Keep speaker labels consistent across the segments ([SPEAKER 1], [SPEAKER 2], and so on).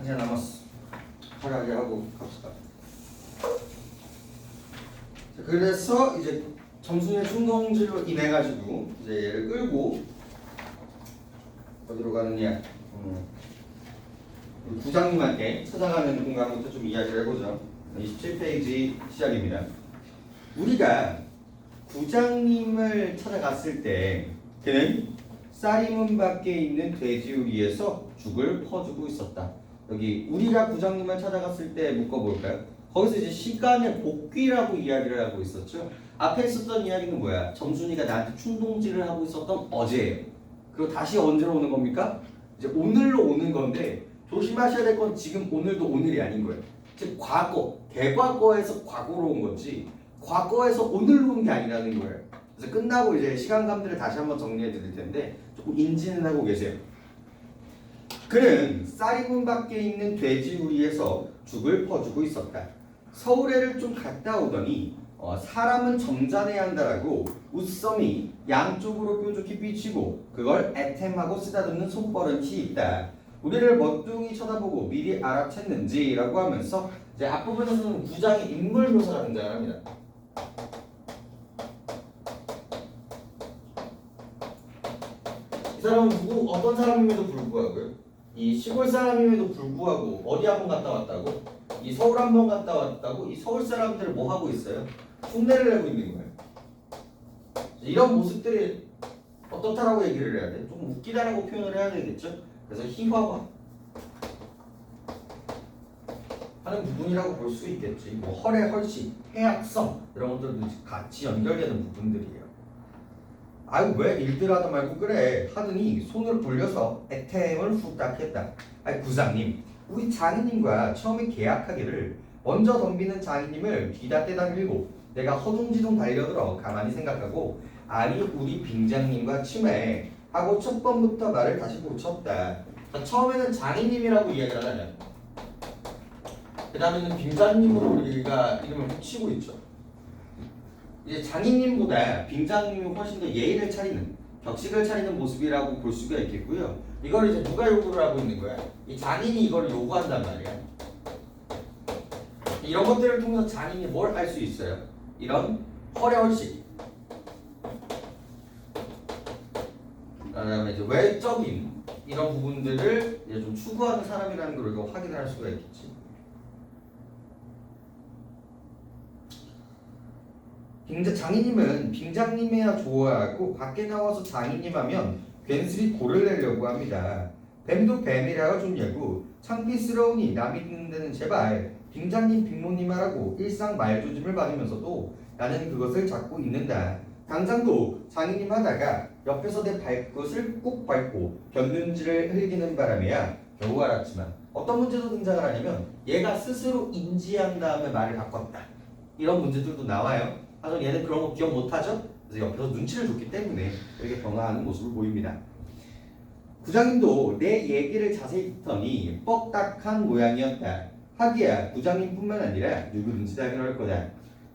[SPEAKER 1] 한시간 남았어. 편하게 하고 갑시다. 자, 그래서 이제 점순의 충동질로 인해 가지고 이제 얘를 끌고 어디로 가느냐? 우리 부장님한테 찾아가는 공간부터 좀 이야기를 해보죠. 27페이지 시작입니다. 우리가 부장님을 찾아갔을 때 그는 쌀이문 밖에 있는 돼지우리에서 죽을 퍼주고 있었다. 여기 우리가 부장님을 찾아갔을 때 묶어볼까요? 거기서 이제 시간의 복귀라고 이야기를 하고 있었죠. 앞에 있었던 이야기는 뭐야? 점순이가 나한테 충동질을 하고 있었던 어제예요. 그리고 다시 언제로 오는 겁니까? 이제 오늘로 오는 건데 조심하셔야 될 건 지금 오늘도 오늘이 아닌 거예요. 즉 과거, 대과거에서 과거로 온 거지 과거에서 오늘로 온 게 아니라는 거예요. 그래서 끝나고 이제 시간감들을 다시 한번 정리해 드릴 텐데 조금 인지는 하고 계세요. 그는 쌀이문 밖에 있는 돼지우리에서 죽을 퍼주고 있었다. 서울에를 좀 갔다 오더니 사람은 점잖아야 한다라고 웃성이 양쪽으로 뾰족히 삐치고 그걸 애템하고 쓰다듬는 손버릇이 있다. 우리를 멋둥이 쳐다보고 미리 알아챘는지라고 하면서 이제 앞부분에서는 부장의 인물 묘사가 등장합니다. 이 사람은 누구 어떤 사람임에도 불구하고요. 이 시골 사람임에도 불구하고 어디 한번 갔다 왔다고? 이 서울 한번 갔다 왔다고? 이 서울 사람들 뭐 하고 있어요? 흉내를 내고 있는 거예요. 이런 모습들이 어떻다라고 얘기를 해야 돼? 조금 웃기다라고 표현을 해야 되겠죠? 그래서 희화화 하는 부분이라고 볼 수 있겠지. 뭐 헐의 헐시, 해악성 이런 것들도 같이 연결되는 부분들이에요. 아유 왜 일들 하다 말고 그래 하더니 손을 돌려서 애템을 후딱 했다. 아이 부장님, 우리 장인님과 처음에 계약하기를 먼저 덤비는 장인님을 뒤다 떼다 밀고 내가 허둥지둥 달려들어 가만히 생각하고 아니 우리 빙장님과 치매 하고 첫 번부터 말을 다시 고쳤다. 처음에는 장인님이라고 이야기를 하잖아요. 그 다음에는 빙장님으로 우리가 이름을 붙이고 있죠. 이제 장인님보다 빙장님이 훨씬 더 예의를 차리는 격식을 차리는 모습이라고 볼 수가 있겠고요. 이걸 이제 누가 요구를 하고 있는 거야? 이 장인이 이걸 요구한단 말이야. 이런 것들을 통해서 장인이 뭘 할 수 있어요? 이런 허례허식 그다음에 이제 외적인 이런 부분들을 이제 좀 추구하는 사람이라는 걸 우리가 확인을 할 수가 있겠지. 장인님은 빙장님이야 좋아하고 밖에 나와서 장인님 하면 괜스레 골을 내려고 합니다. 뱀도 뱀이라고 좋냐고 창피스러우니 남이 듣는 데는 제발 빙장님 빙모님 하라고 일상 말조짐을 받으면서도 나는 그것을 잡고 있는다. 당장도 장인님 하다가 옆에서 내 발끝을 꾹 밟고 곁눈질을 흘기는 바람에야 겨우 알았지만 어떤 문제도 등장을 하냐면 얘가 스스로 인지한 다음에 말을 바꿨다. 이런 문제들도 나와요. 하지만 얘는 그런 거 기억 못하죠? 그래서 옆에서 눈치를 줬기 때문에 이렇게 변화하는 모습을 보입니다. 부장님도 내 얘기를 자세히 듣더니 뻑딱한 모양이었다. 하기야 부장님뿐만 아니라 누구든지 다 그럴 거다.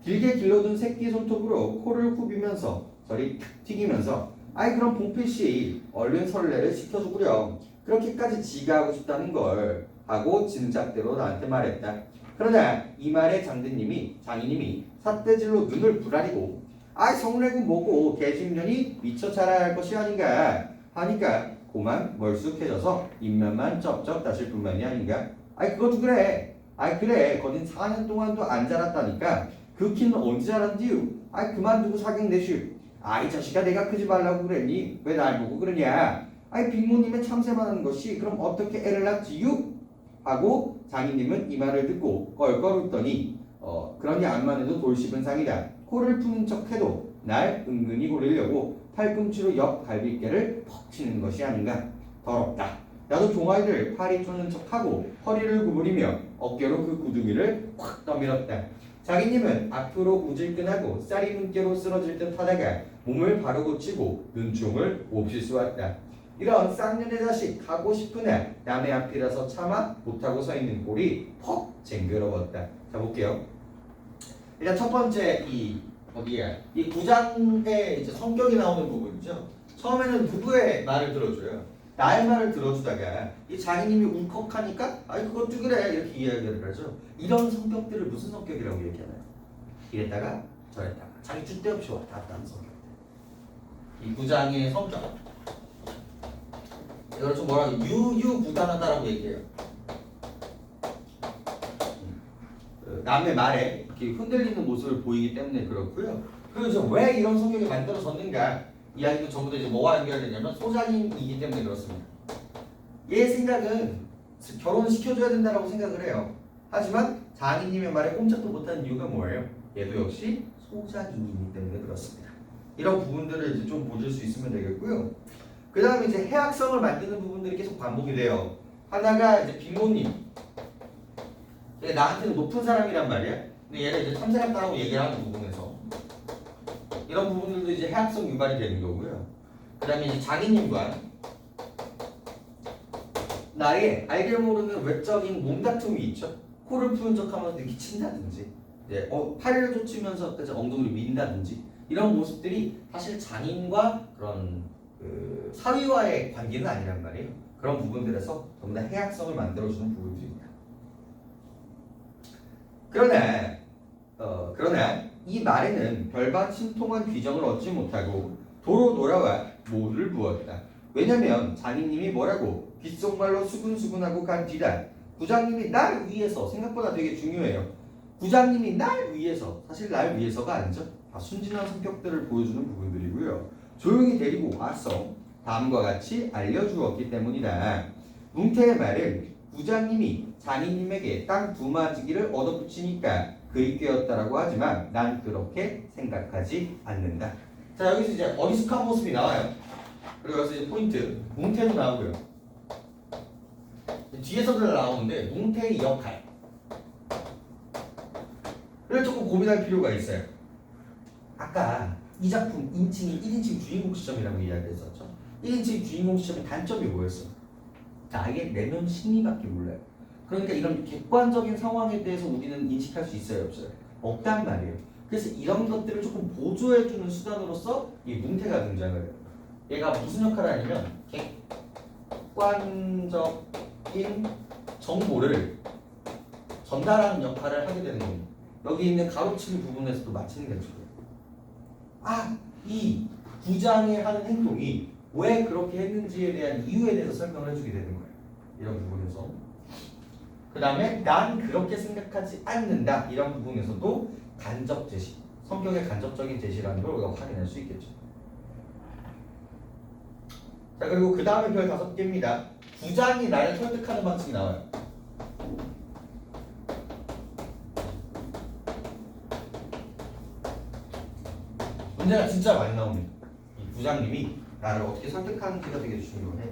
[SPEAKER 1] 길게 길러둔 새끼 손톱으로 코를 후비면서 저리 탁 튀기면서 아이 그럼 봉필씨 얼른 설레를 시켜주구려. 그렇게까지 지가 하고 싶다는 걸 하고 짐작대로 나한테 말했다. 그러나 이 말에 장인님이 삿대질로 눈을 부라리고 아이 성내고 뭐고 개집년이 미처 자라야 할 것이 아닌가 하니까 고만 멀쑥해져서 입면만 쩍쩍 다실 뿐만이 아닌가. 아이 그것도 그래. 아이 그래 거긴 4년 동안도 안 자랐다니까. 그 키는 언제 자란디유. 아이 그만두고 사격 내슈. 아이 자식아 내가 크지 말라고 그랬니? 왜 날 보고 그러냐. 아이 빅모님의 참새만한 것이 그럼 어떻게 애를 낳지유? 하고 장인님은 이 말을 듣고 껄껄 웃더니 그러니 암만 해도 돌씹은 상이다. 코를 푸는 척해도 날 은근히 고르려고 팔꿈치로 옆 갈비뼈를 퍽 치는 것이 아닌가. 더럽다. 나도 종아리를 팔이 쪼는 척하고 허리를 구부리며 어깨로 그 구두기를 확 떠밀었다. 장인님은 앞으로 우질끈하고 쌀이문께로 쓰러질 듯 하다가 몸을 바로 고치고 눈총을 몹시 쏘았다. 이런 쌍년의 자식 가고 싶으나 남의 앞이라서 차마 못하고 서 있는 꼴이 퍽 쟁그러웠다. 자 볼게요. 일단 첫 번째 이 부장의 이제 성격이 나오는 부분이죠. 처음에는 누구의 말을 들어줘요? 나의 말을 들어주다가 이 장인님이 울컥하니까 아이 그것도 그래 이렇게 이야기를 하죠. 이런 성격들을 무슨 성격이라고 얘기하나요? 이랬다가 저랬다가 자기 줏대 없이 왔다 갔다 하는 성격들. 이 부장의 성격 이걸 좀 뭐라고 유유부단하다라고 얘기해요. 남의 말에 이렇게 흔들리는 모습을 보이기 때문에 그렇고요. 그래서 왜 이런 성격이 만들어졌는가 이야기도 전부 다 이제 뭐와 연결되냐면 소장님이기 때문에 그렇습니다. 얘 생각은 결혼을 시켜줘야 된다라고 생각을 해요. 하지만 장인님의 말에 꼼짝도 못하는 이유가 뭐예요? 얘도 역시 소장인이기 때문에 그렇습니다. 이런 부분들을 이제 좀 보실 수 있으면 되겠고요. 그 다음에 이제 해악성을 만드는 부분들이 계속 반복이 돼요. 하나가 이제 빈모님. 얘 나한테는 높은 사람이란 말이야. 근데 얘가 이제 참사람다라고 얘기를 하는 부분에서 이런 부분들도 이제 해악성 유발이 되는 거고요. 그 다음에 이제 장인님과 나의 알게 모르는 외적인 몸다툼이 있죠. 코를 푸는 척하면서 이렇게 친다든지, 팔을 쫓으면서 엉덩이를 민다든지 이런 모습들이 사실 장인과 그런 사위와의 관계는 아니란 말이에요. 그런 부분들에서 전부 다 해악성을 만들어주는 부분들입니다. 그러나 이 말에는 별반 신통한 귀정을 얻지 못하고 도로 돌아와 모두를 부었다. 왜냐면 장인님이 뭐라고 귓속말로 수근수근하고 간 뒤다. 부장님이 날 위해서 생각보다 되게 중요해요. 부장님이 날 위해서 사실 날 위해서가 아니죠. 다 순진한 성격들을 보여주는 부분들이고요. 조용히 데리고 와서 다음과 같이 알려주었기 때문이다. 뭉태의 말은 부장님이 장인님에게 땅 두마지기를 얻어붙이니까 그의 꾀였다라고 하지만 난 그렇게 생각하지 않는다. 자, 여기서 이제 어리숙한 모습이 나와요. 그리고 여기서 이제 포인트 뭉태도 나오고요. 뒤에서들 나오는데 뭉태의 역할 를 조금 고민할 필요가 있어요. 아까 이 작품 인칭이 1인칭 주인공 시점이라고 이야기했었죠. 1인칭 주인공 시점의 단점이 뭐였어? 자, 아예 내면 심리밖에 몰라요. 그러니까 이런 객관적인 상황에 대해서 우리는 인식할 수 있어요, 없어요? 없단 말이에요. 그래서 이런 것들을 조금 보조해주는 수단으로서 이 뭉태가 등장을 해요. 얘가 무슨 역할을 하냐면 객관적인 정보를 전달하는 역할을 하게 되는 겁니다. 여기 있는 가로치기 부분에서도 마찬가지고요. 이 부장이 하는 행동이 왜 그렇게 했는지에 대한 이유에 대해서 설명을 해주게 되는 거예요. 이런 부분에서. 그 다음에 난 그렇게 생각하지 않는다. 이런 부분에서도 간접 제시, 성격의 간접적인 제시라는 걸 우리가 확인할 수 있겠죠. 자, 그리고 그 다음에 별 5개입니다. 부장이 나를 설득하는 방식이 나와요. 문제가 진짜 많이 나옵니다. 이 부장님이 나를 어떻게 설득하는지가 되게 중요해.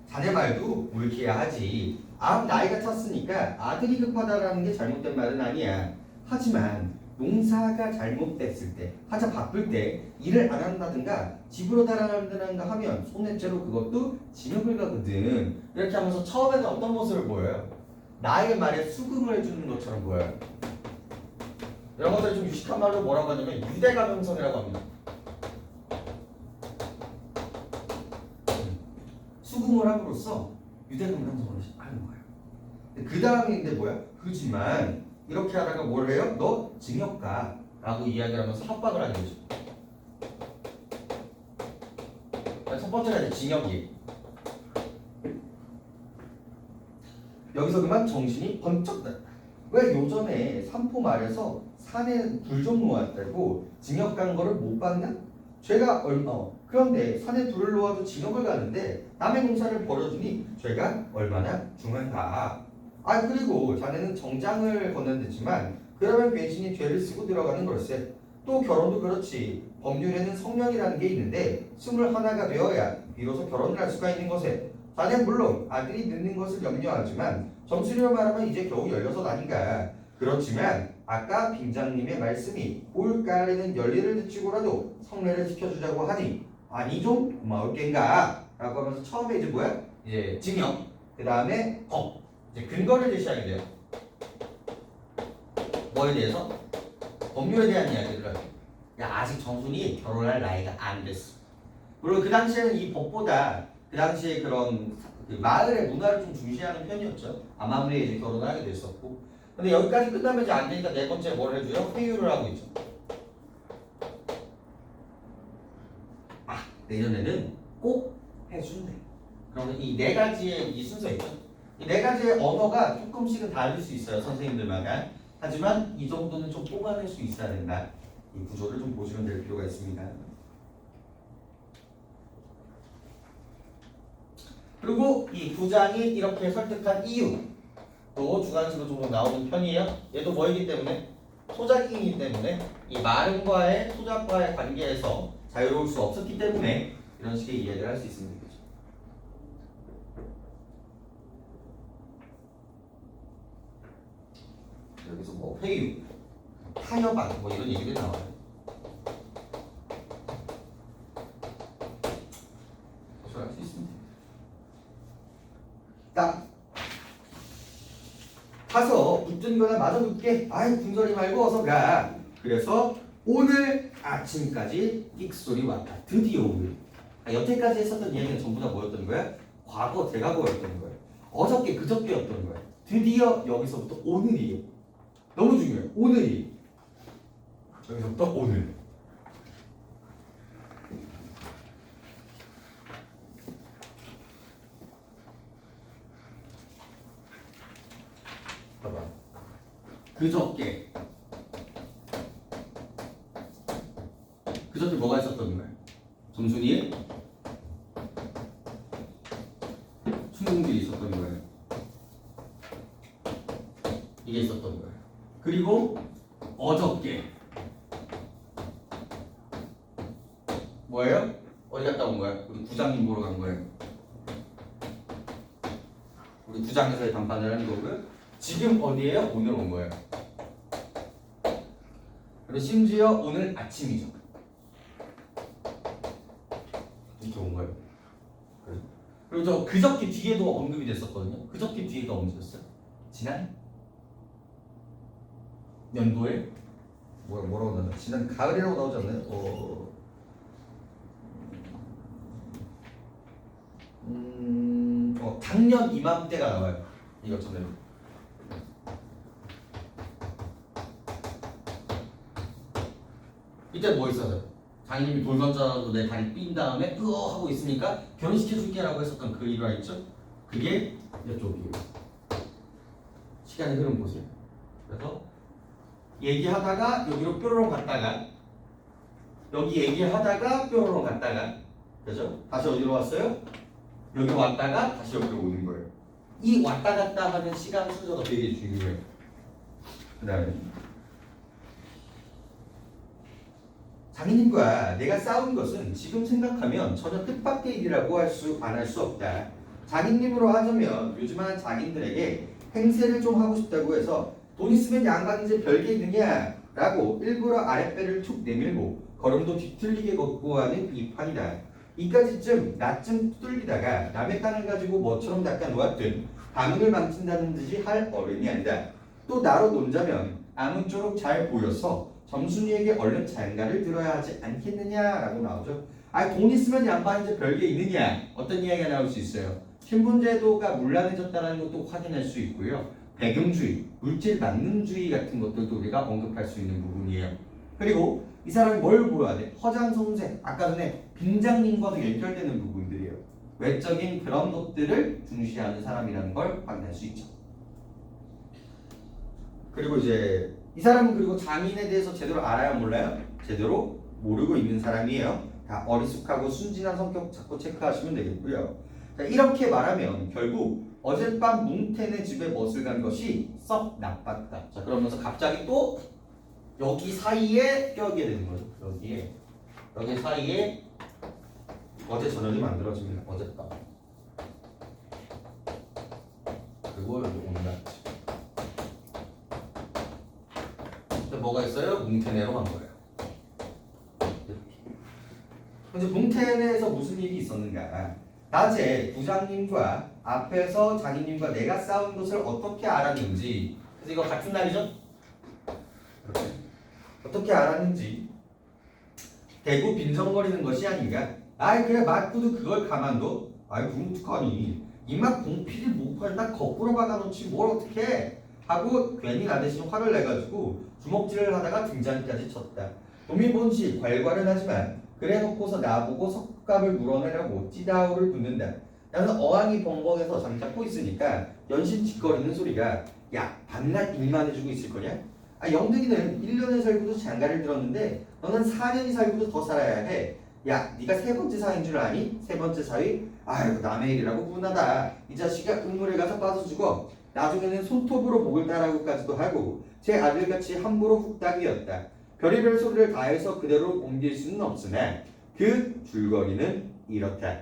[SPEAKER 1] 자네 말도 옳게야 하지. 나이가 찼으니까 아들이 급하다라는 게 잘못된 말은 아니야. 하지만 농사가 잘못됐을 때, 하자 바쁠 때 일을 안 한다든가 집으로 달아난다든가 하면 손해죄로 그것도 징역을 가거든. 이렇게 하면서 처음에는 어떤 모습을 보여요? 나의 말에 수긍을 해주는 것처럼 보여요. 이런 것들이 좀 유식한 말로 뭐라고 하냐면 유대감형성이라고 합니다. 수긍을 함으로써 유대감형성을 하는 거예요. 그 다음에 근데 뭐야? 그지만 이렇게 하다가 뭘 해요? 너 징역 가 라고 이야기를 하면서 협박을 하는 거죠. 첫 번째가 이제 징역이에요. 여기서 그만 정신이 번쩍 났다. 왜 요전에 삼포 말에서 산에 불 좀 놓았다고 징역 간 거를 못 봤나? 죄가 그런데 산에 불을 놓아도 징역을 가는데 남의 농사를 벌어주니 죄가 얼마나 중한가. 그리고 자네는 정장을 건넨댔지만 그러면 괜시니 죄를 쓰고 들어가는 걸세. 또 결혼도 그렇지. 법률에는 성년이라는 게 있는데 21가 되어야 비로소 결혼을 할 수가 있는 것에 자네는 물론 아들이 늦는 것을 염려하지만 정수리로 말하면 이제 겨우 16 아닌가. 그렇지만 아까 빙장님의 말씀이 올가을에는 연례를 늦추고라도 성례를 지켜주자고 하니 아니 좀 고마울 겐가 라고 하면서 처음에 이제 뭐야? 이제 징역, 그 다음에 법, 이제 근거를 제시하게 돼요. 뭐에 대해서? 법률에 대한 이야기를 하죠. 야, 아직 정순이 결혼할 나이가 안 됐어. 물론 그 당시에는 이 법보다 그 당시에 그런 그 마을의 문화를 좀 중시하는 편이었죠. 아마무리에 이제 결혼을 하게 됐었고. 근데 여기까지 끝나면 이제 안 되니까 네 번째 뭘 해줘요? 회유를 하고 있죠. 내년에는 꼭 해준대. 그러면 이 네 가지의 이 순서 있죠. 이 네 가지의 언어가 조금씩은 다를 수 있어요. 선생님들마다. 하지만 이 정도는 좀 뽑아낼 수 있어야 된다. 이 구조를 좀 보시면 될 필요가 있습니다. 그리고 이 부장이 이렇게 설득한 이유도 주관식으로 종종 나오는 편이에요. 얘도 뭐이기 때문에? 소작이기 때문에 이 말음과의 소작과의 관계에서 자유로울 수 없었기 때문에 이런 식의 이야기를 할 수 있습니다. 여기서 뭐 회유, 타협안 뭐 이런 얘기들이 나와요. 할 수 있습니다. 딱 가서 붙든 거나 마저 붙게 아이 궁전이 말고 어서 가. 그래서 오늘 아침까지 삑소리 왔다. 드디어 오늘. 여태까지 했었던 이야기는 전부 다 뭐였던 거야? 과거 대과거였던 거야. 어저께 그저께였던 거야. 드디어 여기서부터 오늘이에요. 너무 중요해요. 오늘이. 여기서부터 오늘. 봐봐. 그저께 뭐가 있었던 거야? 점순이에 춘궁질이 있었던 거예요. 이게 있었던 거예요. 그리고 어저께 뭐예요? 어디 갔다 온 거야? 우리 구장님 보러 간 거예요. 우리 구장에서의 담판을 하는 거고요. 지금 어디에요? 오늘 온 거예요. 그리고 심지어 오늘 아침이죠. 이렇게 온 거예요. 그리고 저 그저께 뒤에도 언급이 됐었거든요. 그저께 뒤에가 언제였어요? 지난 연도에 뭐라고 나오나? 지난 가을이라고 나오지 않나요? 작년 이맘때가 나와요. 이거 전에. 이때 뭐 있었어요? 장인님이 돌 던져도 내 다리 삔 다음에 으어 하고 있으니까 결혼시켜줄게 라고 했었던 그 일화 있죠? 그게 이쪽이에요. 시간의 흐름 보세요. 그래서 얘기하다가 여기로 뾰로롱 갔다가 여기 얘기하다가 뾰로롱 갔다가 그죠? 다시 어디로 왔어요? 여기 왔다가 다시 여기로 오는 거예요. 이 왔다 갔다 하는 시간 순서가 되게 중요해요. 그 다음에 장인님과 내가 싸운 것은 지금 생각하면 전혀 뜻밖의 일이라고 안 할 수 없다. 장인님으로 하자면 요즘은 장인들에게 행세를 좀 하고 싶다고 해서 돈 있으면 양반이제 별게 있느냐 라고 일부러 아랫배를 툭 내밀고 걸음도 뒤틀리게 걷고 하는 이 판이다. 이까지쯤 나쯤 뚫리다가 남의 땅을 가지고 뭐처럼 닦아 놓았든 방을 망친다는 듯이 할 어른이 아니다. 또 나로 논자면 아무쪼록 잘 보여서 점순이에게 얼른 장가를 들어야 하지 않겠느냐라고 나오죠. 돈 있으면 양반이제 별게 있느냐? 어떤 이야기가 나올 수 있어요. 신분제도가 문란해졌다는 것도 확인할 수 있고요. 배금주의, 물질 만능주의 같은 것들도 우리가 언급할 수 있는 부분이에요. 그리고 이 사람이 뭘 보여야 돼? 허장성세, 아까 전에 빈장님과도 연결되는 부분들이에요. 외적인 그런 것들을 중시하는 사람이라는 걸 확인할 수 있죠. 그리고 이제 이 사람은 그리고 장인에 대해서 제대로 알아야 몰라요? 제대로 모르고 있는 사람이에요. 다 어리숙하고 순진한 성격 자꾸 체크하시면 되겠고요. 자, 이렇게 말하면 결국 어젯밤 뭉텐의 집에 멋을 간 것이 썩 나빴다. 자, 그러면서 갑자기 또 여기 사이에 껴있게 되는 거죠. 여기 사이에 어제 저녁이 만들어집니다. 어젯밤. 그리고 여기 오늘 아침. 뭐가 있어요? 뭉테네로 간 거예요. 이제 뭉테네에서 무슨 일이 있었는가? 낮에 부장님과 앞에서 장인님과 내가 싸운 것을 어떻게 알았는지. 그래서 이거 같은 날이죠? 이렇게. 어떻게 알았는지 대구 빈정거리는 것이 아닌가? 아이 그래 맞고도 그걸 가만둬? 아이 그럼 어떡하니? 이마 공필이 목을 딱 거꾸로 박아놓지 뭘 어떡해? 하고 괜히 나 대신 화를 내가지고 주먹질을 하다가 등잔까지 쳤다. 놈이 본시 괄괄은 하지만 그래놓고서 나보고 석갑을 물어내려고 찌다오를 붙는다. 나는 어항이 벙벙해서 잠자코 있으니까 연신 짓거리는 소리가 야 밤낮 일만 해주고 있을 거냐? 아 영등이는 1년을 살고도 장가를 들었는데 너는 4년이 살고도 더 살아야 해. 야 네가 세 번째 사위인 줄 아니? 세 번째 사위? 아이고 남의 일이라고 분하다. 이 자식아 우물에 가서 빠져 죽어. 나중에는 손톱으로 목을 따라고까지도 하고 제 아들같이 함부로 훅딱이었다. 별의별 소리를 다해서 그대로 옮길 수는 없으나 그 줄거리는 이렇다.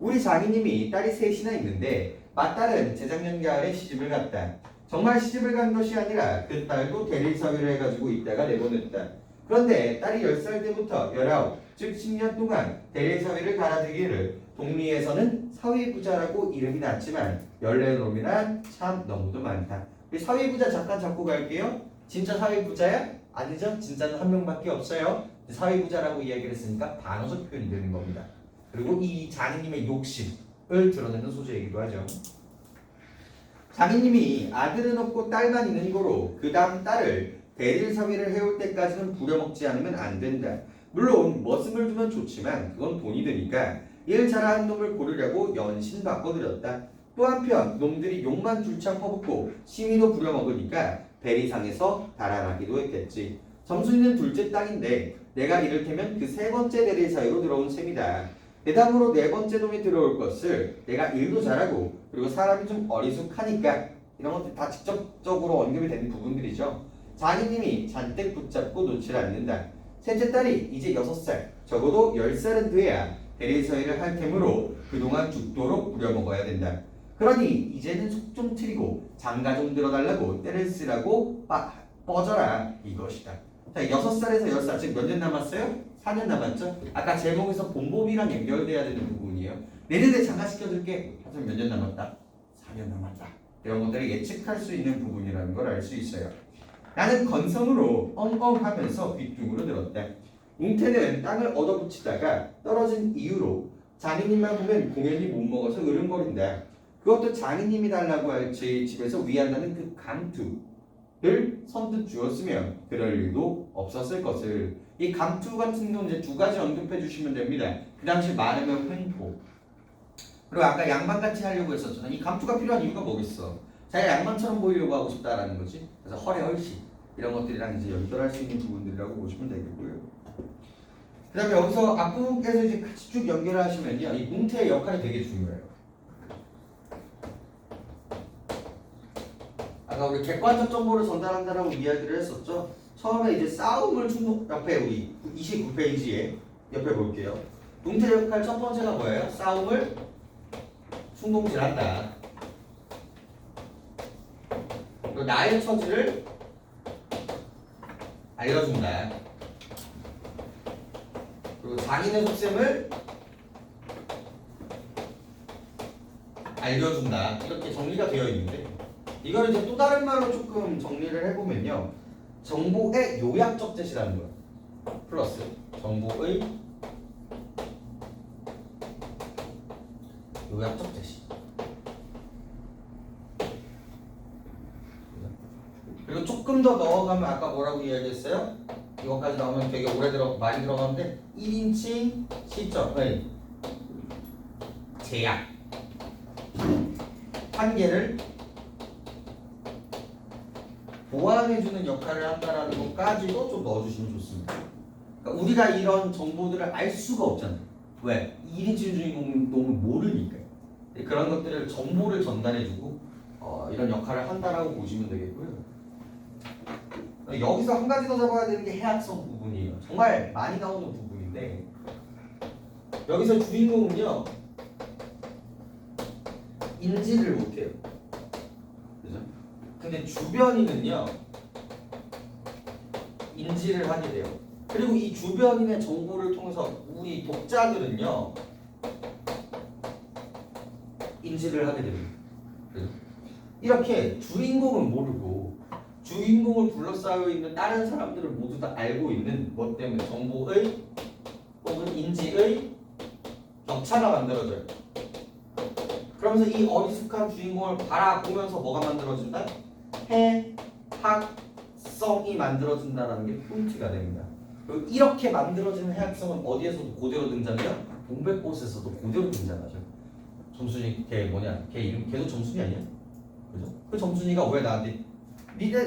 [SPEAKER 1] 우리 장인님이 딸이 셋이나 있는데 맏딸은 재작년 가을에 시집을 갔다. 정말 시집을 간 것이 아니라 그 딸도 대리사위를 해가지고 있다가 내보냈다. 그런데 딸이 10살 때부터 19, 즉 10년 동안 대리사위를 갈아들기를 동리에서는 사위부자라고 이름이 났지만 연례놈이란 참 너무도 많다. 사위부자 잠깐 잡고 갈게요. 진짜 사위부자야? 아니죠. 진짜는 한 명밖에 없어요. 사위부자라고 이야기를 했으니까 반어적 표현이 되는 겁니다. 그리고 이 장인님의 욕심을 드러내는 소재이기도 하죠. 장인님이 아들은 없고 딸만 있는 거로 그 다음 딸을 대릴사위를 해올 때까지는 부려먹지 않으면 안 된다. 물론 머슴을 두면 좋지만 그건 돈이 드니까 일 잘하는 놈을 고르려고 연신 바꿔드렸다. 또 한편 놈들이 욕만 줄창 퍼붓고 시위도 부려먹으니까 대리상에서 달아나기도 했겠지. 점순이는 둘째 땅인데 내가 이를테면 그 세 번째 대리 사이로 들어온 셈이다. 대담으로 네 번째 놈이 들어올 것을 내가 일도 잘하고 그리고 사람이 좀 어리숙하니까 이런 것들 다 직접적으로 언급이 되는 부분들이죠. 장인님이 잔뜩 붙잡고 놓질 않는다. 셋째 딸이 이제 6살, 적어도 10살은 돼야 대리서위를 할 테므로 그동안 죽도록 부려먹어야 된다. 그러니 이제는 속 좀 트이고 장가 좀 들어달라고 때를 쓰라고 뻗어라 이것이다. 자, 6살에서 10살, 즉 몇 년 남았어요? 4년 남았죠? 아까 제목에서 본보비랑 연결돼야 되는 부분이에요. 내년에 장가시켜줄게. 하여튼 몇 년 남았다? 4년 남았다. 이런 것들을 예측할 수 있는 부분이라는 걸 알 수 있어요. 나는 건성으로 엉엉하면서 귓등으로 들었다. 웅태는 땅을 얻어붙이다가 떨어진 이유로 장인님만 보면 공연히 못 먹어서 으름거린다. 그것도 장인님이 달라고 할 제 집에서 위한다는 그 감투를 선뜻 주었으면 그럴 일도 없었을 것을. 이 감투 같은 경우는 이제 두 가지 언급해 주시면 됩니다. 그 당시 말하면 횡포. 그리고 아까 양반같이 하려고 했었잖아요. 이 감투가 필요한 이유가 뭐겠어? 자기가 양반처럼 보이려고 하고 싶다라는 거지. 그래서 허례 헐시 이런 것들이랑 이제 연결할 수 있는 부분들이라고 보시면 되겠고요. 그 다음에 여기서 앞부분께서 이제 같이 쭉 연결하시면요. 이 뭉태의 역할이 되게 중요해요. 아까 우리 객관적 정보를 전달한다라고 이야기를 했었죠. 처음에 이제 싸움을 옆에 우리 29페이지에 옆에 볼게요. 뭉태 역할 첫 번째가 뭐예요? 싸움을 충동질한다. 그리고 나의 처지를 알려준다. 그리고 장인의 속셈을 알려준다. 이렇게 정리가 되어 있는데 이걸 이제 또 다른 말로 조금 정리를 해보면요. 정보의 요약적 제시라는 거예요. 플러스 정보의 요약적 제시. 그리고 조금 더 넣어가면 아까 뭐라고 이야기했어요? 이것까지 나오면 되게 많이 들어가는데 1인칭 시점의 제약 한계를 보완해주는 역할을 한다라는 것까지도 좀 넣어주시면 좋습니다. 그러니까 우리가 이런 정보들을 알 수가 없잖아요. 왜? 1인칭 주인공은 너무 모르니까. 그런 것들을 정보를 전달해주고 이런 역할을 한다라고 보시면 되겠고요. 여기서 한 가지 더 잡아야 되는 게 해악성 부분이에요. 정말 많이 나오는 부분인데 여기서 주인공은요 인지를 못해요. 그죠? 근데 주변인은요 인지를 하게 돼요. 그리고 이 주변인의 정보를 통해서 우리 독자들은요 인지를 하게 됩니다. 그죠? 이렇게 주인공은 모르고 주인공을 둘러싸여 있는 다른 사람들을 모두 다 알고 있는 뭐 때문에 정보의 혹은 인지의 격차가 만들어져요. 그러면서 이 어리숙한 주인공을 바라보면서 뭐가 만들어진다? 해학성이 만들어진다는 게 포인트가 됩니다. 그리고 이렇게 만들어지는 해학성은 어디에서도 그대로 등장해요? 동백꽃에서도 그대로 등장하죠. 점순이 걔 뭐냐? 걔 이름 걔도 점순이 아니야? 그죠? 그 점순이가 왜 나한테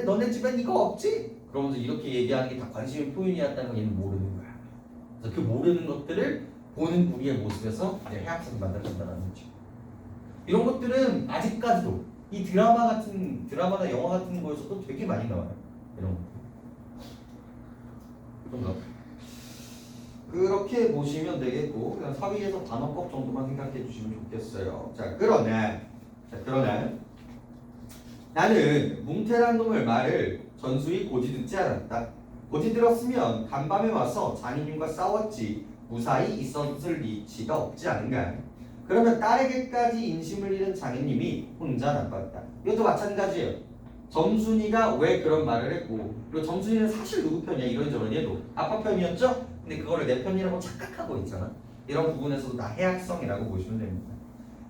[SPEAKER 1] 너네 집엔 이거 없지? 그러면서 이렇게 얘기하는 게 다 관심의 표현이었다는 걸 얘는 모르는 거야. 그래서 그 모르는 것들을 보는 우리의 모습에서 이제 해학성이 만들어진다는 거죠. 이런 것들은 아직까지도 이 드라마나 영화 같은 거에서도 되게 많이 나와요. 이런 거. 그런가? 그렇게 보시면 되겠고 그냥 사위에서 단어법 정도만 생각해 주시면 좋겠어요. 자, 그러나 나는 뭉태란 놈의 말을 전수히 고지 듣지 않았다. 고지 들었으면 간밤에 와서 장인님과 싸웠지 무사히 있었을 리치가 없지 않은가. 그러면 딸에게까지 인심을 잃은 장인님이 혼자 나빴다. 이것도 마찬가지예요. 점순이가 왜 그런 말을 했고 그리고 점순이는 사실 누구 편이야 이런저런 얘도 아빠 편이었죠? 근데 그거를 내 편이라고 착각하고 있잖아. 이런 부분에서도 다 해악성이라고 보시면 됩니다.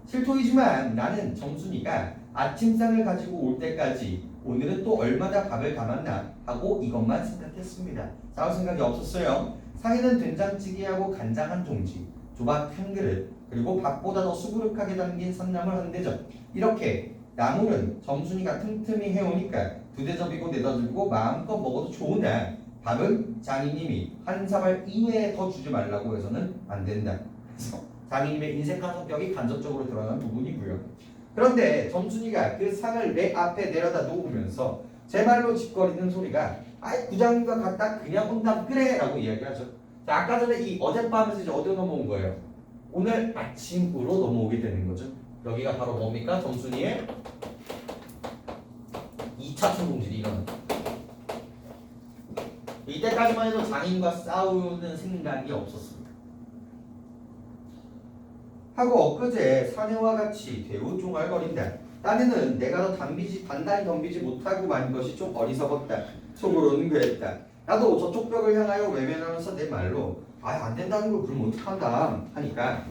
[SPEAKER 1] 실토이지만 나는 점순이가 아침상을 가지고 올 때까지 오늘은 또 얼마나 밥을 담았나 하고 이것만 생각했습니다. 싸울 생각이 없었어요. 상에는 된장찌개하고 간장 한 종지, 조각 한 그릇, 그리고 밥보다 더 수부룩하게 담긴 산나물 한 대접. 이렇게 나물은 점순이가 틈틈이 해오니까 두 대접이고 내다주고 마음껏 먹어도 좋으나 밥은 장인님이 한 사발 이외에 더 주지 말라고 해서는 안 된다. 그래서 장인님의 인색한 성격이 간접적으로 드러난 부분이고요. 그런데 점순이가 그 상을 내 앞에 내려다 놓으면서 제 말로 짓거리는 소리가 아이 부장님과 같다 그냥 온다 그래 라고 이야기하죠. 자, 아까 전에 이 어젯밤에서 이제 어디로 넘어온 거예요? 오늘 아침으로 넘어오게 되는 거죠. 여기가 바로 뭡니까? 점순이의 2차 충동질이 일어납니다. 이때까지만 해도 장인과 싸우는 생각이 없었습니다. 하고 엊그제 사내와 같이 대우 중얼거린다. 딴에는 내가 더 단단히 덤비지 못하고 만 것이 좀 어리석었다. 속으로는 그랬다. 나도 저쪽 벽을 향하여 외면하면서 내 말로 안 된다는 걸 그럼 어떡한다 하니까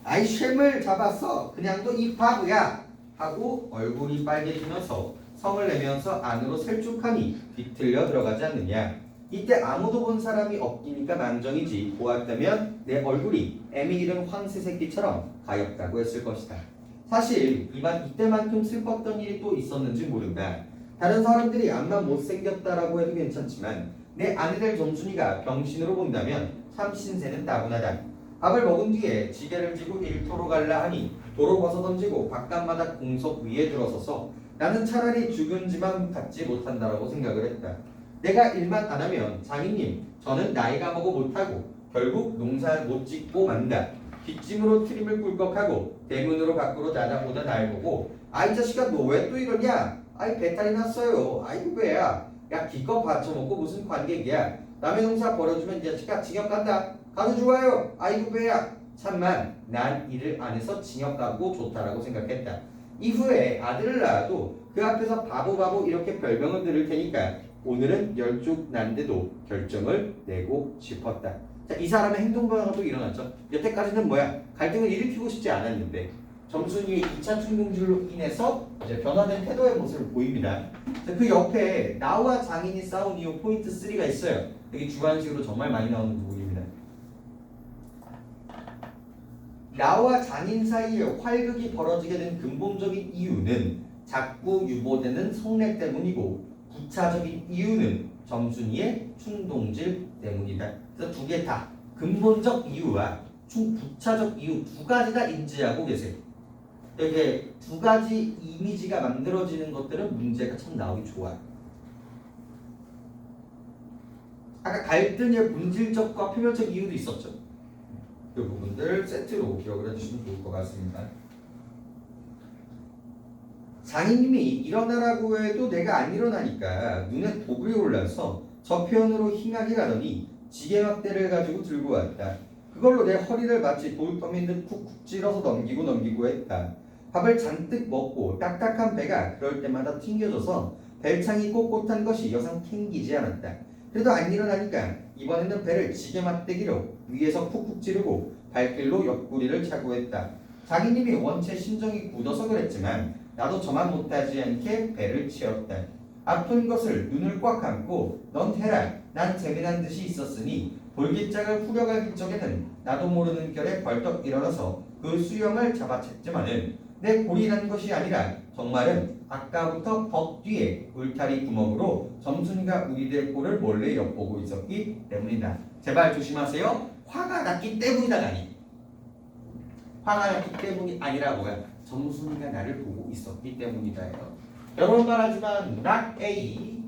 [SPEAKER 1] 아이 쉔을 잡았어 그냥도 이 바보야 하고 얼굴이 빨개지면서 성을 내면서 안으로 셀쭉하니 뒤틀려 들어가지 않느냐. 이때 아무도 본 사람이 없기니까 망정이지 보았다면 내 얼굴이 애미 잃은 황새새끼처럼 가엾다고 했을 것이다. 사실 이때만큼 슬펐던 일이 또 있었는지 모른다. 다른 사람들이 암만 못생겼다라고 해도 괜찮지만 내 아내들 점순이가 병신으로 본다면 참 신세는 따분하다. 밥을 먹은 뒤에 지게를 지고 일터로 갈라 하니 도로 벗어던지고 바깥마다 공석 위에 들어서서 나는 차라리 죽은 지만 갖지 못한다라고 생각을 했다. 내가 일만 안 하면 장인님 저는 나이가 먹어 못하고 결국 농사 못 짓고 만다. 뒷짐으로 트림을 꿀꺽하고 대문으로 밖으로 나다보다 날 보고 아이 자식아 너 왜 또 이러냐? 아이 배탈이 났어요. 아이고 왜야? 야 기껏 받쳐먹고 무슨 관객이야? 남의 농사 벌어주면 이 자식아 징역 간다. 가서 좋아요. 아이고 배야. 참만 난 일을 안 해서 징역 가고 좋다라고 생각했다. 이후에 아들을 낳아도 그 앞에서 바보 이렇게 별명을 들을 테니까 오늘은 열쪽 난데도 결정을 내고 싶었다. 자, 이 사람의 행동 변화가 또 일어났죠. 여태까지는 뭐야? 갈등을 일으키고 싶지 않았는데 점순이의 2차 충동질로 인해서 이제 변화된 태도의 모습을 보입니다. 자, 그 옆에 나와 장인이 싸운 이유 포인트 3가 있어요. 여기 주관식으로 정말 많이 나오는 부분입니다. 나와 장인 사이에 활극이 벌어지게 된 근본적인 이유는 자꾸 유보되는 성례 때문이고 부차적인 이유는 점순이의 충동질 때문이다. 그래서 두 개 다 근본적 이유와 부차적 이유 두 가지 다 인지하고 계세요. 이렇게 두 가지 이미지가 만들어지는 것들은 문제가 참 나오기 좋아요. 아까 갈등의 본질적과 표면적 이유도 있었죠. 그 부분들 세트로 기억을 해주시면 좋을 것 같습니다. 장인님이 일어나라고 해도 내가 안 일어나니까 눈에 독이 올라서 저편으로 힝하게 가더니 지게막대를 가지고 들고 왔다. 그걸로 내 허리를 마치 돌더미 듯 쿡쿡 찔러서 넘기고 했다. 밥을 잔뜩 먹고 딱딱한 배가 그럴 때마다 튕겨져서 벨창이 꼿꼿한 것이 여상 캥기지 않았다. 그래도 안 일어나니까 이번에는 배를 지게 맞대기로 위에서 쿡쿡 찌르고 발길로 옆구리를 차고했다. 자기님이 원체 심정이 굳어서 그랬지만 나도 저만 못하지 않게 배를 치었다. 아픈 것을 눈을 꽉 감고 넌 해라. 난 재미난 듯이 있었으니 볼깃장을 후려갈 기적에는 나도 모르는 결에 벌떡 일어나서 그 수염을 잡아챘지만은 내 골이란 것이 아니라 정말은 아까부터 벅 뒤에 울타리 구멍으로 점순이가 우리들 꼴을 몰래 엿보고 있었기 때문이다. 제발 조심하세요. 화가 났기 때문이다라니. 화가 났기 때문이 아니라 뭐야? 점순이가 나를 보고 있었기 때문이다예요. 여러 번 말하지만 not A,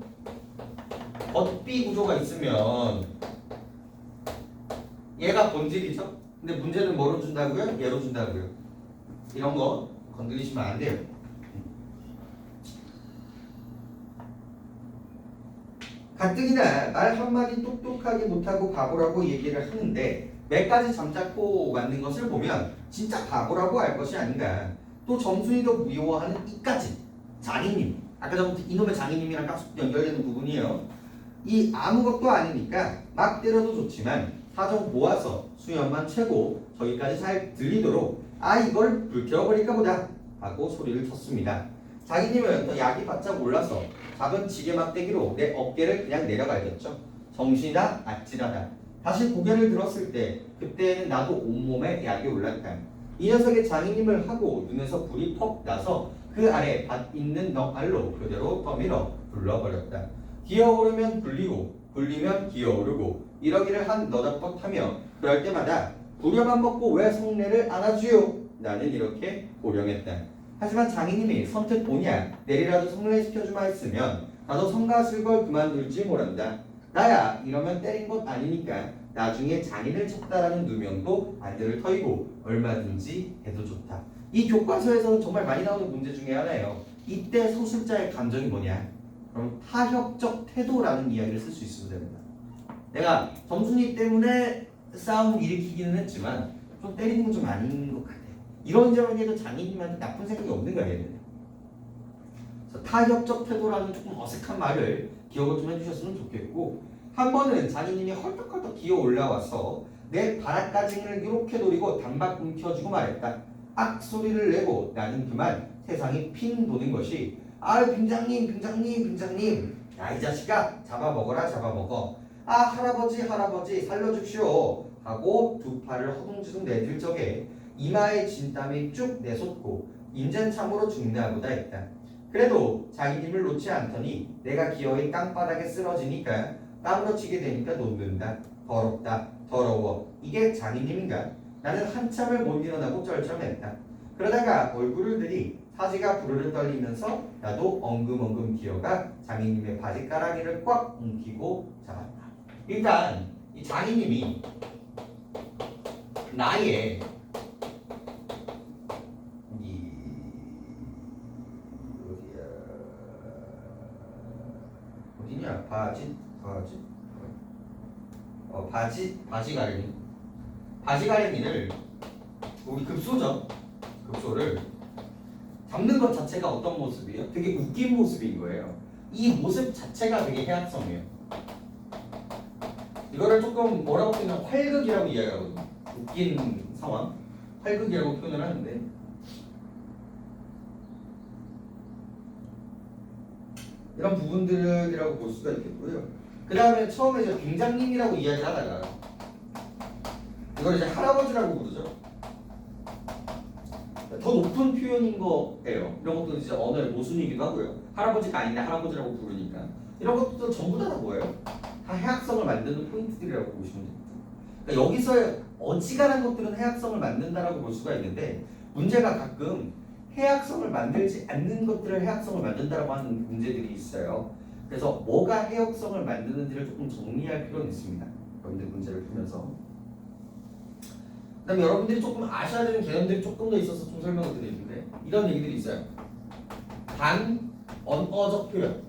[SPEAKER 1] but B 구조가 있으면 얘가 본질이죠. 근데 문제는 뭐로 준다고요? 얘로 준다고요. 이런 거 건드리시면 안 돼요. 가뜩이나 말 한마디 똑똑하게 못하고 바보라고 얘기를 하는데 몇 가지 잠자코 만든 것을 보면 진짜 바보라고 할 것이 아닌가. 또 점순이도 미워하는 이까지 장인님, 아까 전부터 이놈의 장인님이랑 딱 연결되는 부분이에요. 이 아무것도 아니니까 막 때려도 좋지만 사정 모아서 수염만 채고 저기까지 잘 들리도록 아 이걸 불태워버릴까 보다 하고 소리를 쳤습니다. 자기님은 더 약이 바짝 올라서 작은 지게 막대기로 내 어깨를 그냥 내려갈겼죠. 정신이다 아찔하다. 다시 고개를 들었을 때 그때는 나도 온몸에 약이 올랐다. 이 녀석의 장인님을 하고 눈에서 불이 퍽 나서 그 아래 밭 있는 넉알로 그대로 떠밀어 불러버렸다. 기어오르면 불리고 불리면 기어오르고 이러기를 한 너답법하며 그럴 때마다 부려만 먹고 왜 성례를 안아주요? 나는 이렇게 고령했다. 하지만 장인님이 선뜻 오냐 내리라도 성례시켜주마 했으면 나도 성가슬 걸 그만둘지 모른다. 나야 이러면 때린 것 아니니까 나중에 장인을 쳤다라는 누명도 안들을 터이고 얼마든지 해도 좋다. 이 교과서에서는 정말 많이 나오는 문제 중에 하나예요. 이때 서술자의 감정이 뭐냐? 그럼 타협적 태도라는 이야기를 쓸 수 있으면 됩니다. 내가 점순이 때문에 싸움을 일으키기는 했지만 좀 때리는 건 좀 아닌 것 같아요. 이런저런 해도 장인님한테 나쁜 생각이 없는 거야 얘는. 그래서 타협적 태도라는 조금 어색한 말을 기억을 좀 해주셨으면 좋겠고 한 번은 장인님이 헐떡헐떡 기어 올라와서 내 바닥가짐을 이렇게 노리고 단박 움켜쥐고 말했다. 악 소리를 내고 나는 그만 세상이 핑 도는 것이 아 빙장님 빙장님 빙장님 야 이 자식아 잡아먹어라 잡아먹어 아 할아버지 할아버지 살려줍시오 하고 두 팔을 허둥지둥 내들 적에 이마에 진땀이 쭉 내솟고 인젠 참으로 죽나 보다 했다. 그래도 자기님을 놓지 않더니 내가 기어이 땅바닥에 쓰러지니까 까무러치게 되니까 놓는다. 더럽다 더러워 이게 장인님인가? 나는 한참을 못 일어나고 쩔쩔맸다. 그러다가 얼굴을 들이 사지가 부르르 떨리면서 나도 엉금엉금 기어가 장인님의 바지가랑이를 꽉 움키고 잡았다. 일단 이 장인님이 나의 어디냐 바지가랭이를 우리 급소를 잡는 것 자체가 어떤 모습이에요? 되게 웃긴 모습인 거예요. 이 모습 자체가 되게 해악성이에요. 이거를 조금 뭐라고 표현하면 활극이라고 이야기하거든요. 웃긴 상황, 활극이라고 표현을 하는데 이런 부분들이라고 볼 수가 있겠고요. 그 다음에 처음에 이제 빙장님이라고 이야기를 하다가 이걸 이제 할아버지라고 부르죠. 더 높은 표현인 거예요. 이런 것도 이제 언어의 모순이기도 하고요. 할아버지가 아닌데 할아버지라고 부르니까 이런 것도 전부 다 뭐예요? 다 해악성을 만드는 포인트들이라고 보시면 됩니다. 그러니까 여기서 어지간한 것들은 해악성을 만든다라고 볼 수가 있는데 문제가 가끔 해악성을 만들지 않는 것들을 해악성을 만든다라고 하는 문제들이 있어요. 그래서 뭐가 해악성을 만드는지를 조금 정리할 필요는 있습니다. 여러분들 문제를 풀면서. 그다음에 여러분들이 조금 아셔야 되는 개념들이 조금 더 있어서 좀 설명을 드리는데 이런 얘기들이 있어요. 단 언어적 표현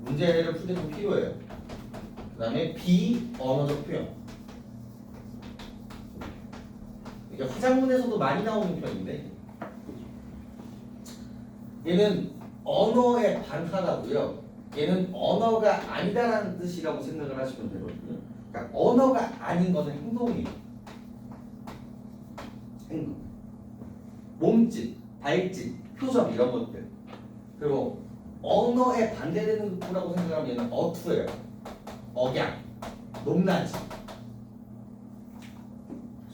[SPEAKER 1] 문제를 풀 때 좀 필요해요. 그다음에 비언어적 표현 이게 화작문에서도 많이 나오는 표현인데 얘는 언어의 반하다고요. 얘는 언어가 아니다라는 뜻이라고 생각을 하시면 되거든요. 그러니까 언어가 아닌 것은 행동이에요. 행동. 몸짓, 발짓, 표정 이런 것들. 그리고 언어에 반대되는 거라고 생각하면 얘는 어투예요. 억양, 높낮이,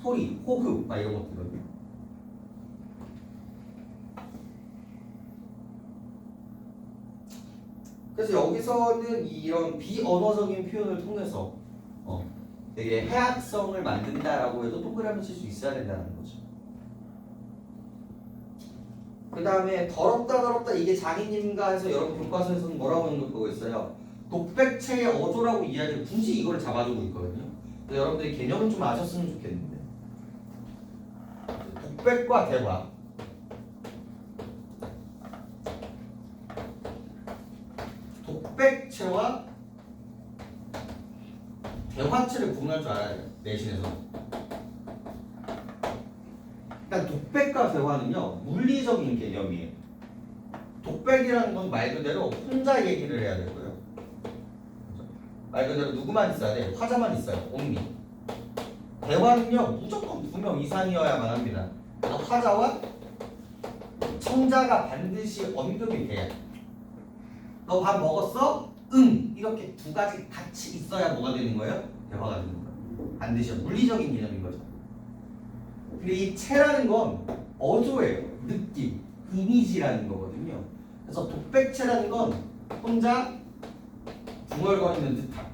[SPEAKER 1] 소리, 호흡 막 이런 것들거든요. 그래서 여기서는 이런 비언어적인 표현을 통해서 되게 해학성을 만든다라고 해도 동그라미 칠 수 있어야 된다는 거죠. 그 다음에 더럽다 이게 장인님가 해서 여러분 교과서에서는 뭐라고 하는 거 그거 있어요. 독백체의 어조라고 이야기를 굳이 이거를 잡아주고 있거든요. 근데 여러분들이 개념을 좀 아셨으면 좋겠는데 독백과 대화 독백체와 대화체를 구분할 줄 알아야 돼요. 내신에서. 일단 독백과 대화는요 물리적인 개념이에요. 독백이라는 건 말 그대로 혼자 얘기를 해야 되고요. 말 그대로 누구만 있어야 돼. 화자만 있어요. only. 대화는요 무조건 2명 이상이어야만 합니다. 화자와 청자가 반드시 언급이 돼야 돼. 너 밥 먹었어? 응. 이렇게 두 가지 같이 있어야 뭐가 되는 거예요? 대화가 되는 거예요. 반드시 물리적인 개념인 거죠. 근데 이 체라는 건 어조예요. 느낌, 이미지라는 거거든요. 그래서 독백체라는 건 혼자 중얼거리는 듯한.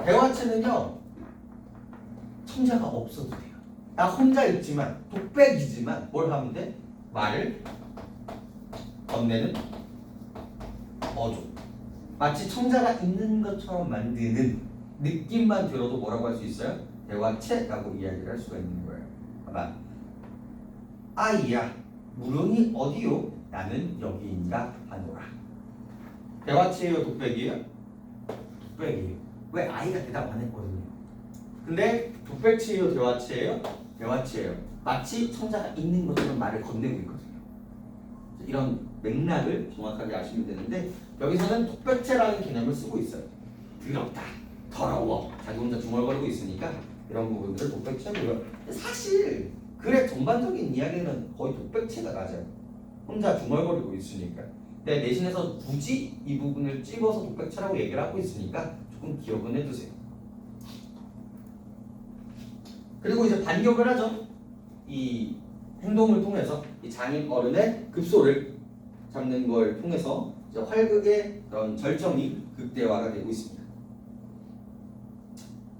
[SPEAKER 1] 대화체는요 청자가 없어도 돼요. 나 혼자 있지만 독백이지만 뭘 하면 돼? 말을 건네는 어조. 마치 청자가 있는 것처럼 만드는 느낌만 들어도 뭐라고 할 수 있어요? 대화체라고 이야기를 할 수가 있는 거예요. 봐봐. 아이야, 물론이 어디요? 나는 여기인가 하노라. 대화체예요, 독백이에요? 독백이에요. 왜? 아이가 대답 안 했거든요. 근데 독백체예요, 대화체예요? 대화체예요. 마치 청자가 있는 것처럼 말을 건네고 있거든요. 이런 맥락을 정확하게 아시면 되는데 여기서는 독백체라는 개념을 쓰고 있어요. 더럽다, 더러워, 자기 혼자 중얼거리고 있으니까 이런 부분들을 독백체고요. 사실 글의 전반적인 이야기는 거의 독백체가 맞아요. 혼자 중얼거리고 있으니까. 근데 내신에서 굳이 이 부분을 찝어서 독백체라고 얘기를 하고 있으니까 조금 기억은 해두세요. 그리고 이제 반격을 하죠. 이 행동을 통해서 이 장인 어른의 급소를 잡는 걸 통해서 이제 활극의 그런 절정이 극대화가 되고 있습니다.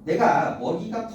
[SPEAKER 1] 내가 머리가